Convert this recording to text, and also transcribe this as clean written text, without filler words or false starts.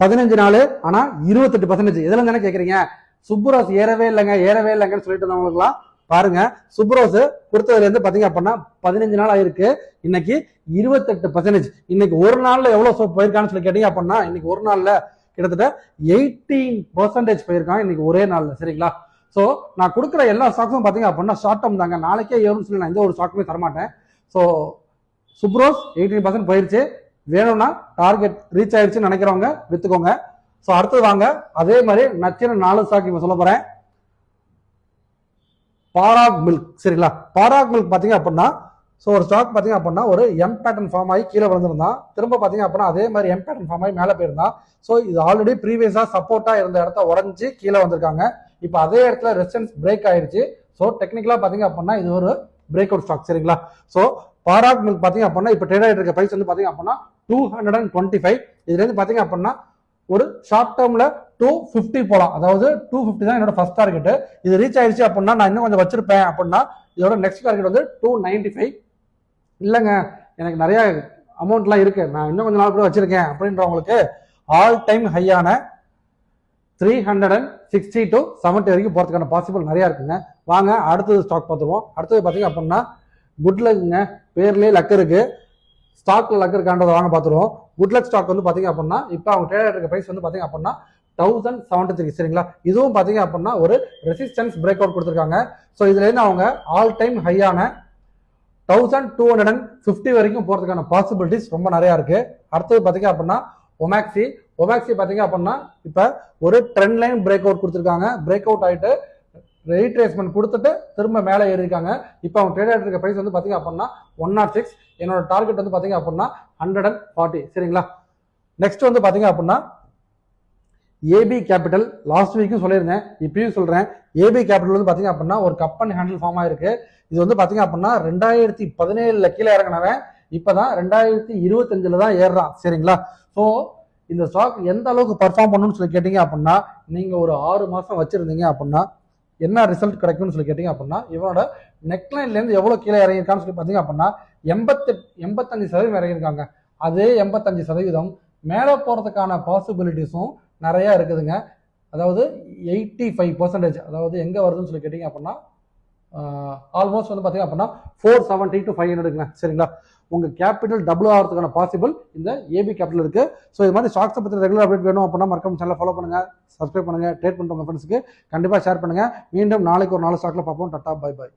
15 நாள் ஆனா 28%. இதெல்லாம் தானே கேக்குறீங்க. சுப்புரோஸ் ஏறவே இல்லைங்கன்னு சொல்லிட்டு இருந்தவங்களுக்குலாம் பாருங்க, சுப்புரோஸ் கொடுத்ததுல இருந்து பாத்தீங்க அப்படின்னா 15 நாள் ஆயிருக்கு, இன்னைக்கு 28%. இன்னைக்கு ஒரு நாள்ல எவ்வளவு போயிருக்கான்னு சொல்லி கேட்டீங்க அப்படின்னா இன்னைக்கு ஒரு நாள்ல கிட்டத்தட்ட 18% போயிருக்கான் இன்னைக்கு ஒரே நாள்ல. சரிங்களா? ஸோ நான் கொடுக்குற எல்லா ஸ்டாக்ஸும் பாத்தீங்க அப்படின்னா ஷார்ட் டர்ம் தாங்க, நாளைக்கே ஏறும்னு சொல்லி நான் எந்த ஒரு ஸ்டாக்குமே தரமாட்டேன். ஸோ சுப்ரோஸ் 18% போயிருச்சு, வேணும்னா டார்கெட் ரீச் ஆயிடுச்சுன்னு நினைக்கிறவங்க வித்துக்கோங்க. ஸோ அடுத்தது வாங்க, அதே மாதிரி நச்சின 4 ஸ்டாக் இப்போ சொல்ல போறேன். பாராக் மில்க். சரிங்களா? பாராக் மில்க் பாத்தீங்க அப்படின்னா ஸோ ஒரு ஸ்டாக் பாத்தீங்க அப்படின்னா ஒரு எம் பேட்டர்ன் ஃபார்ம் ஆகி கீழே விழுந்திருந்தான், திரும்ப பாத்தீங்க அப்படின்னா அதே மாதிரி எம் பேட்டர்ன் ஃபார்ம் ஆகி மேலே போயிருந்தான். ஸோ இது ஆல்ரெடி ப்ரீவியஸா சப்போர்ட்டா இருந்த இடத்த உடஞ்சி கீழே வந்திருக்காங்க. இப்போ அதே இடத்துல ரெசிஸ்டன்ஸ் பிரேக் ஆயிருச்சு. ஸோ டெக்னிக்கலா பாத்தீங்க அப்படின்னா இது ஒரு பிரேக் அவுட் ஸ்டாக். சரிங்களா? ஸோ பாராக் மில்க் பாத்தீங்க அப்படின்னா இப்போ ட்ரேட் ஆகிட்டு இருக்க பிரைஸ் வந்து பாத்தீங்க அப்படின்னா 225. இதுல இருந்து பாத்தீங்க அப்படின்னா ஒரு ஷார்ட் டேர்ம்ல 250 போலாம். அதாவது 250 தான் என்னோட ஃபர்ஸ்ட் டார்கெட். இது ரீச் ஆயிடுச்சு அப்படின்னா நான் இன்னும் கொஞ்சம் வச்சிருப்பேன் அப்படின்னா இதோட நெக்ஸ்ட் டார்கெட் வந்து 295. இல்லைங்க எனக்கு நிறைய அமௌண்ட்லாம் இருக்கு, நான் இன்னும் கொஞ்சம் நாள் கூட வச்சிருக்கேன் அப்படின்றவங்களுக்கு ஆல் டைம் ஹையான 360 to 70 வரைக்கும் போறதுக்கான பாசிபிள் நிறைய இருக்குங்க. வாங்க அடுத்தது ஸ்டாக் பார்த்துருவோம். அடுத்தது பாத்தீங்க அப்படின்னா குட் லக்குங்க, பேர்லயே லக் இருக்கு, ஸ்டாக்ல லக் இருக்கான்றதை வாங்க பார்த்துருவோம். குட் லக் ஸ்டாக் வந்து பாத்தீங்க அப்படின்னா இப்போ அவங்க ட்ரேட் ஆகிட்டு இருக்க பிரைஸ் வந்து பாத்தீங்க அப்படின்னா 1073. சரிங்களா? இதுவும் பாத்தீங்க அப்படின்னா ஒரு ரெசிஸ்டன்ஸ் பிரேக் அவுட் கொடுத்துருக்காங்க. ஸோ இதுல இருந்து அவங்க ஆல் டைம் ஹையான 1250 வரைக்கும் போறதுக்கான பாசிபிலிட்டிஸ் ரொம்ப நிறைய இருக்கு. அடுத்தது பாத்தீங்க அப்படின்னா ஒமாக்சி பாத்தீங்க அப்படின்னா இப்ப ஒரு ட்ரெண்ட் லைன் பிரேக் அவுட் கொடுத்துருக்காங்க. பிரேக் அவுட் ஆயிட்டு ரீட்ரேஸ்மெண்ட் கொடுத்துட்டு திரும்ப மேலே ஏறி இருக்காங்க. இப்போ அவங்க ட்ரேட் ஆகிட்டு இருக்க பிரைஸ் வந்து பாத்தீங்க அப்படின்னா 106. என்னோட டார்கெட் வந்து பாத்தீங்க அப்படின்னா 140. சரிங்களா? நெக்ஸ்ட் வந்து பாத்தீங்க அப்படின்னா ஏபி கேபிட்டல். லாஸ்ட் வீக்கும் சொல்லியிருந்தேன், இப்பயும் சொல்றேன். ஏபி கேபிட்டல் வந்து பாத்தீங்க அப்படின்னா ஒரு கப் அண்ட் ஹேண்டில் ஃபார்ம் ஆயிருக்கு. இது வந்து பாத்தீங்க அப்படின்னா 2017 கீழே இறங்கினவன் இப்பதான் 2025 தான் ஏறுறான். சரிங்களா? ஸோ இந்த ஸ்டாக் எந்த அளவுக்கு பர்ஃபார்ம் பண்ணணும்னு சொல்லி கேட்டீங்க அப்படின்னா நீங்க ஒரு 6 மாசம் வச்சிருந்தீங்க அப்படின்னா என்ன ரிசல்ட் கிடைக்கும்னு சொல்லி கேட்டீங்க அப்படின்னா இவனோட நெக்லைன்ல இருந்து எவ்வளவு கீழே இறங்கியிருக்கான்னு சொல்லி பாத்தீங்க அப்படின்னா 85% இறங்கியிருக்காங்க. அதே 85% மேல போறதுக்கான பாசிபிலிட்டிஸும் நிறைய இருக்குதுங்க. அதாவது 85%. அதாவது எங்க வருதுன்னு சொல்லி கேட்டீங்க அப்படின்னா ஆல்மோஸ்ட் வந்து பாத்தீங்க அப்படின்னா 470 to 500. சரிங்களா? உங்க கேபிட்டல் டபுள் ஆகிறதுக்கான பாசிபிள் இந்த ஏபி கேபிட்டல் இருக்கு. ஸோ இது மாதிரி ஸ்டாக்ஸை பத்தி ரெகுலர் அப்டேட் வேணும் அப்படின்னா மறக்காம சேனலை ஃபாலோ பண்ணுங்க, சப்ஸ்கிரைப் பண்ணுங்க, ட்ரேட் பண்ணுற உங்க ஃப்ரெண்ட்ஸ்க்கு கண்டிப்பா ஷேர் பண்ணுங்க. மீண்டும் நாளைக்கு ஒரு 4 ஸ்டாக்ல பார்ப்போம். Tata, bye by.